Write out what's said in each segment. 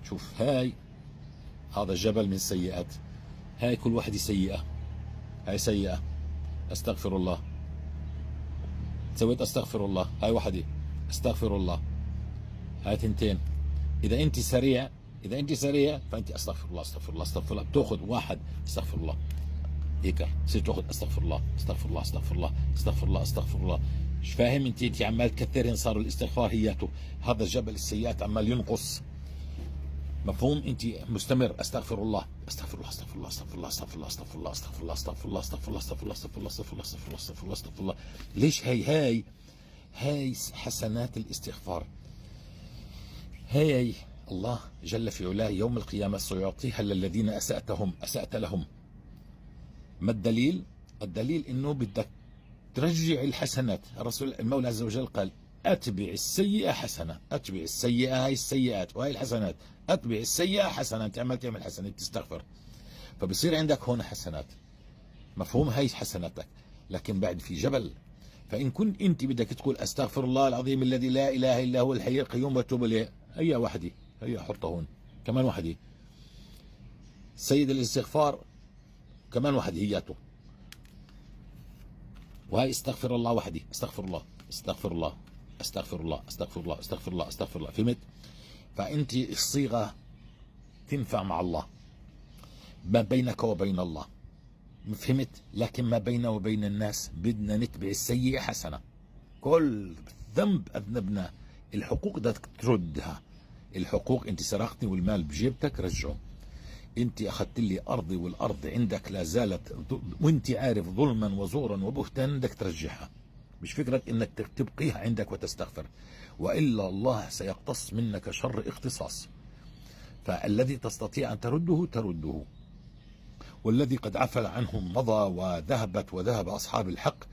شوف هاي، هذا جبل من السيئات. هاي كل واحدة سيئة، هاي سيئة، استغفر الله، سويت استغفر الله، هاي واحدة، استغفر الله، هاي ثنتين. اذا انت سريع، اذا انت سريع فانت استغفر الله استغفر الله استغفر الله، بتاخذ واحد استغفر الله هيك، بتصير تاخذ استغفر الله استغفر الله استغفر الله استغفر الله استغفر الله. مش فاهم انت عمال تكثرين، صار الاستغفار هياته، هذا جبل السيئات عمال ينقص. مفهوم؟ انت مستمر استغفر الله استغفر الله استغفر الله استغفر الله استغفر الله استغفر الله استغفر الله استغفر الله استغفر الله استغفر الله استغفر الله استغفر الله استغفر الله استغفر الله استغفر الله. ليش؟ هاي حسنات الاستغفار. هاي الله جل في علاه يوم القيامة سيعطيها للذين أسأت لهم. ما الدليل؟ الدليل انه بدك ترجع الحسنات. الرسول المولى عز وجل قال اتبع السيئة حسنة، اتبع السيئة، هاي السيئات وهاي الحسنات، اتبع السيئة حسنة. انت عمال تعمل حسنة تستغفر، فبصير عندك هون حسنات. مفهوم؟ هاي حسناتك. لكن بعد في جبل. فإن كنت أنت بدك تقول أستغفر الله العظيم الذي لا إله إلا هو الحي القيوم وأتوب إليه، هي واحدة، هي حطها هون، كمان واحدة سيد الاستغفار، كمان واحدة هياته، وهي استغفر الله وحدي، استغفر الله استغفر الله استغفر الله استغفر الله استغفر الله استغفر الله. فهمت؟ فأنت الصيغة تنفع مع الله، ما بينك وبين الله، فهمت؟ لكن ما بيننا وبين الناس بدنا نتبع السيئة حسنة. كل ذنب أذنبنا، الحقوق بدك تردها. الحقوق، انت سرقتني والمال بجيبتك رجعه، انت اخذت لي ارضي والارض عندك لا زالت وانت عارف ظلما وزورا وبهتانا، بدك ترجعها. مش فكرة انك تبقيها عندك وتستغفر، والا الله سيقتص منك شر اقتصاص. فالذي تستطيع ان ترده، والذي قد عفى عنهم مضى وذهب اصحاب الحق.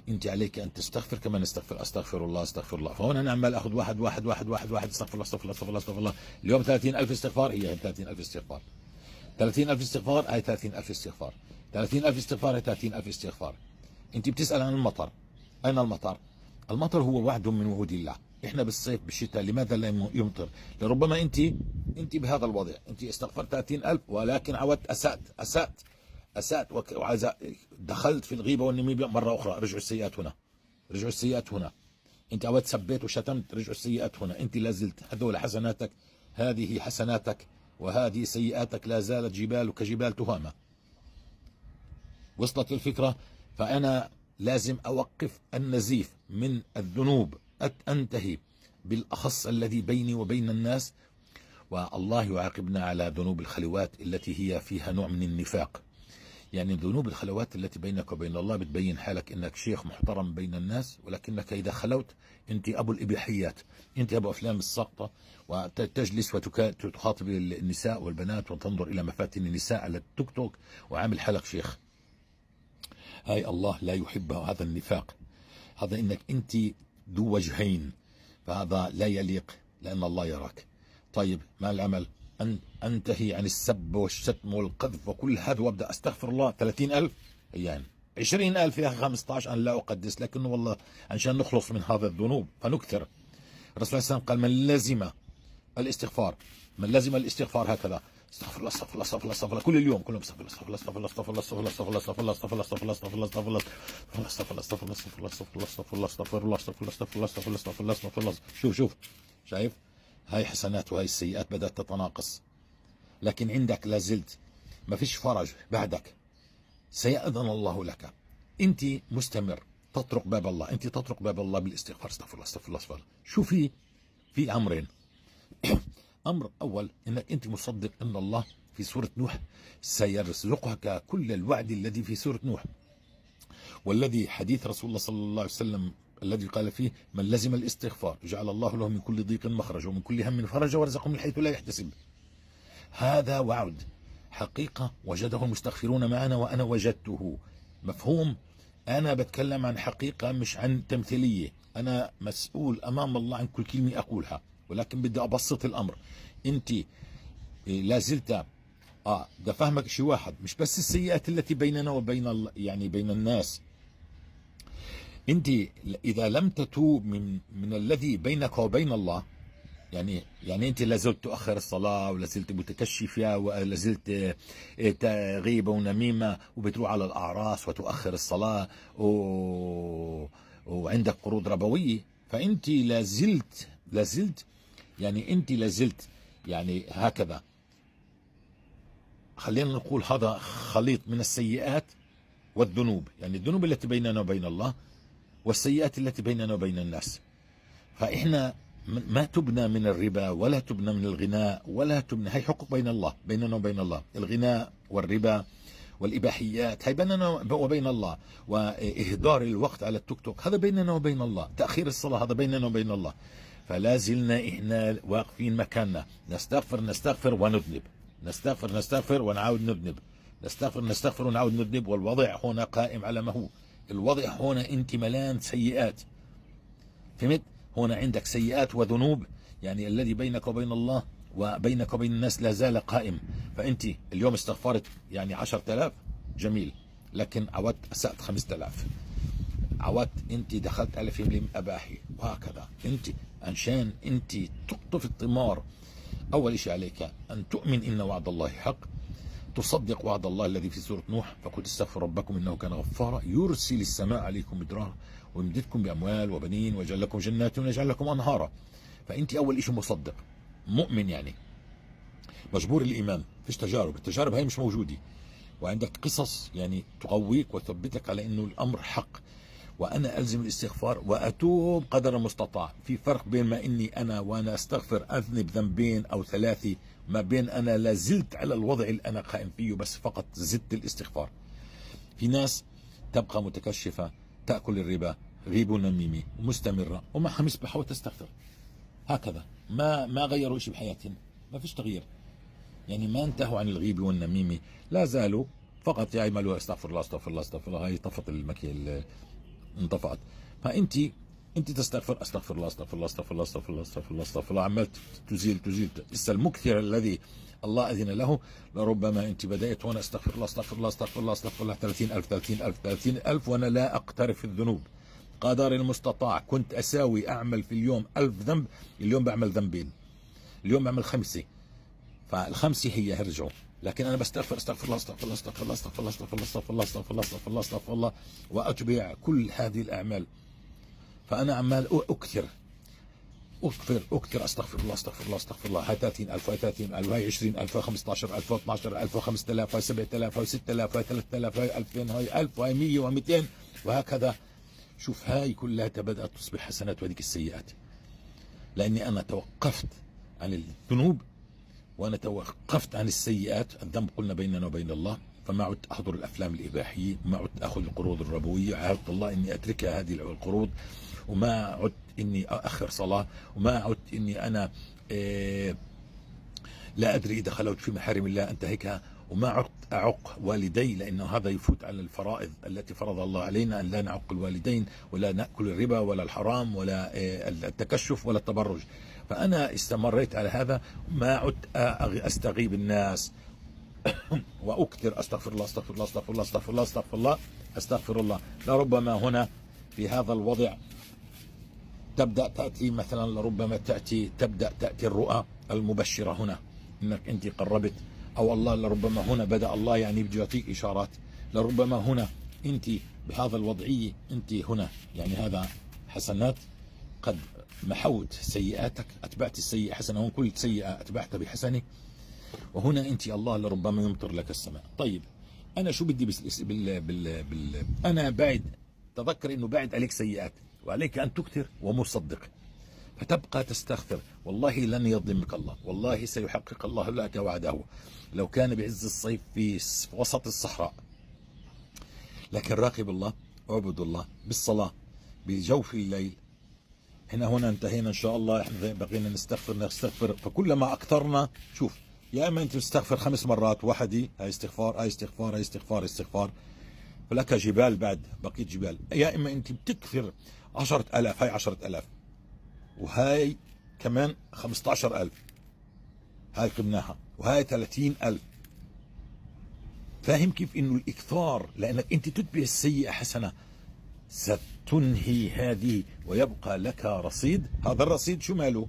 انت عليك ان تستغفر كما نستغفر. استغفر الله استغفر الله. فهون انا عمال اخذ واحد واحد واحد واحد واحد استغفر الله استغفر الله استغفر الله استغفر الله. اليوم 30,000 استغفار، هي 30,000 استغفار، 30,000 استغفار، هاي 30,000 استغفار، 30,000 استغفار، هاي 30,000 استغفار. انت بتسأل عن المطر، اين المطر؟ المطر هو وعد من وعود الله. احنا بالصيف بالشتاء لماذا لا يمطر؟ لربما انت بهذا الوضع، انت استغفرت 30,000 ولكن عودت اسأت دخلت في الغيبة والنميمة مرة اخرى، رجعوا السيئات هنا، رجعوا السيئات هنا. انت عودت سبيت وشتمت، رجعوا السيئات هنا. انت لازلت هذول حسناتك، هذه حسناتك وهذه سيئاتك، لا زالت جبالك جبال تهامة. وصلت الفكرة؟ فأنا لازم أوقف النزيف من الذنوب، أنتهي بالأخص الذي بيني وبين الناس. والله يعاقبنا على ذنوب الخلوات التي هي فيها نوع من النفاق. يعني ذنوب الخلوات التي بينك وبين الله بتبين حالك انك شيخ محترم بين الناس، ولكنك اذا خلوت انت ابو الاباحيات، انت ابو افلام الساقطة، وتجلس وتخاطب النساء والبنات وتنظر الى مفاتن النساء على التيك توك وعامل حالك شيخ. هاي الله لا يحبه، هذا النفاق، هذا انك انت ذو وجهين، فهذا لا يليق لان الله يراك. طيب ما العمل؟ انتهي عن السب والشتم والقذف وكل هذا وابدا استغفر الله. 30,000 يعني 20,000 يا اخي 15 انا لا اقدس، لكنه والله عشان نخلص من هذا الذنوب فنكثر. الرسول صلى الله عليه وسلم قال من لزم الاستغفار، من لزم الاستغفار هكذا استغفر الله استغفر الله استغفر الله استغفر الله كل اليوم، كلهم استغفر الله استغفر الله استغفر الله استغفر الله استغفر الله استغفر الله استغفر الله استغفر الله استغفر الله استغفر الله استغفر الله استغفر الله استغفر الله استغفر الله استغفر الله استغفر الله استغفر الله استغفر الله. شوف شايف؟ هاي حسنات وهاي السيئات بدأت تتناقص، لكن عندك لازلت ما فيش فرج بعدك. سيأذن الله لك، انت مستمر تطرق باب الله، انت تطرق باب الله بالاستغفار استغفر الله استغفر الله استغفر الله. شو في امرين. امر اول انك انت مصدق ان الله في سورة نوح سيرزقك كل الوعد الذي في سورة نوح، والذي حديث رسول الله صلى الله عليه وسلم الذي قال فيه من لزم الاستغفار جعل الله له من كل ضيق مخرج ومن كل هم فرج ورزقه من حيث لا يحتسب. هذا وعد حقيقة وجده المستغفرون معنا وأنا وجدته. مفهوم؟ أنا بتكلم عن حقيقة مش عن تمثيلية. أنا مسؤول أمام الله عن كل كلمة أقولها، ولكن بدي أبسط الأمر. أنت لازلت ده فهمك شيء واحد، مش بس السيئات التي بيننا وبين يعني بين الناس. انت اذا لم تتوب من الذي بينك وبين الله، يعني انت لازلت تؤخر الصلاة، ولازلت متكشفة، ولازلت غيبة ونميمة، وبتروح على الأعراس وتؤخر الصلاة وعندك قروض ربوية. فانت لازلت يعني انت لازلت يعني هكذا. خلينا نقول هذا خليط من السيئات والذنوب، يعني الذنوب التي بيننا وبين الله، والسيئات التي بيننا وبين الناس. فإحنا ما تبنى من الربا، ولا تبنى من الغناء، ولا تبنى، هي حقوق بين الله، بيننا وبين الله. الغناء والربا والإباحيات هي بيننا وبين الله، وإهدار الوقت على التوك توك هذا بيننا وبين الله، تأخير الصلاة هذا بيننا وبين الله. فلازلنا إحنا واقفين مكاننا، نستغفر ونذنب، نستغفر ونعاود نذنب، نستغفر ونعاود نذنب. والوضع هنا قائم على ما هو. الوضع هنا انت ملان سيئات، فهمت؟ هنا عندك سيئات وذنوب، يعني الذي بينك وبين الله وبينك وبين الناس لا زال قائم. فانت اليوم استغفرت يعني 10,000 جميل، لكن عودت اسأت 5000، عودت انت دخلت على فيلم اباحي، وهكذا. انت عشان انت تقطف الثمار، اول شيء عليك ان تؤمن ان وعد الله حق، تصدق وعد الله الذي في سورة نوح: فقل استغفر ربكم إنه كان غفارا يرسل السماء عليكم مدرارا ويمددكم بأموال وبنين ويجعل لكم جنات ويجعل لكم أنهارا. فأنت أول شيء مصدق مؤمن، يعني مجبور الإيمان. فيش تجارب، التجارب هاي مش موجودة، وعندك قصص يعني تقويك وتثبتك على إنه الأمر حق. وأنا ألزم الاستغفار وأتوب قدر المستطاع. في فرق بين ما إني أنا وأنا أستغفر أذنب ذنبين أو ثلاثة، ما بين أنا لازلت على الوضع اللي أنا قائم فيه، بس فقط زدت الاستغفار. في ناس تبقى متكشفة، تأكل الربا، غيب ونميمة، ومستمرة، ومعها مسبحة وتستغفر، هكذا. ما غيروا شيء بحياتهم، ما فيش تغيير، يعني ما انتهوا عن الغيب والنميمة، لا زالوا فقط يعملوا استغفر الله استغفر الله استغفر الله. هاي طفت المكية، انطفأت. فانت تستغفر استغفر الله استغفر الله استغفر الله استغفر الله استغفر الله استغفر الله، عمال تزيل. لسه المكثر الذي الله اذن له، لربما انت بدأت وانا استغفر الله استغفر الله استغفر الله استغفر الله 30,000 وانا لا اقترف الذنوب قدر المستطاع. كنت اساوي اعمل في اليوم 1000 ذنب، اليوم بعمل ذنبين، اليوم بعمل 5. فالخمسة هي هرجعوا، لكن انا بستغفر استغفر الله استغفر الله استغفر الله استغفر الله استغفر الله استغفر الله استغفر الله استغفر الله استغفر الله، واتبع كل هذه الاعمال. فانا عمال اكثر استغفر الله استغفر الله استغفر الله. هاي 30,000 وهي 30,000 وهي 20,000 وهي 15,000 وهي 12,000 وهي 5,000 وهي 7,000 وهي 6,000 وهي 3,000 وهي 2,000 وهي 1,000 وهي 100 و200 وهكذا. شوف هاي كلها بدأت تصبح حسنات وهذيك السيئات، لاني انا توقفت عن الذنوب وانا توقفت عن السيئات. الذنب قلنا بيننا وبين الله، فما عدت احضر الافلام الاباحيه، ما عدت اخذ القروض الربويه، عهدت الله اني اتركها هذه القروض، وما عدت اني اخر صلاه، وما عدت اني انا لا ادري اذا خلوت في محارم الله انتهكها، وما عدت اعق والدي، لانه هذا يفوت على الفرائض التي فرض الله علينا، ان لا نعق الوالدين ولا ناكل الربا ولا الحرام ولا التكشف ولا التبرج. فانا استمريت على هذا، ما عدت استغيب الناس واكثر استغفر الله استغفر الله استغفر الله استغفر الله استغفر الله استغفر الله. لربما هنا في هذا الوضع تبدأ تأتي مثلا، لربما تبدأ تأتي الرؤى المبشرة هنا انك انت قربت، او الله لربما هنا بدأ الله يعني بده يعطيك اشارات، لربما هنا انت بهذا الوضعية انت هنا يعني هذا حسنات، قد محوت سيئاتك، اتبعت السيئة حسنة، هون كل سيئة اتبعتها بحسنة، وهنا انت الله لربما يمطر لك السماء. طيب انا شو بدي انا بعد، تذكر انه بعد عليك سيئات وعليك ان تكثر ومصدق، فتبقى تستغفر. والله لن يظلمك الله، والله سيحقق الله لك وعده، لو كان بعز الصيف في وسط الصحراء. لكن راقب الله، اعبد الله بالصلاة بجوف الليل. احنا هنا انتهينا ان شاء الله، احنا بقينا نستغفر. فكلما اكثرنا، شوف، يا اما انت تستغفر 5 مرات وحدي، هاي استغفار هاي استغفار هاي استغفار استغفار، فلك جبال، بعد بقيت جبال. يا اما انت بتكثر 10,000، هاي 10,000 وهاي كمان 15,000، هاي قمناها، وهاي 30,000. فاهم كيف انه الاكثار، لانك انت تتبع السيئة حسنة ستنهي هذه ويبقى لك رصيد. هذا الرصيد شو ماله؟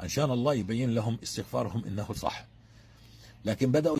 عشان الله يبين لهم استغفارهم إنه صح. لكن بدأوا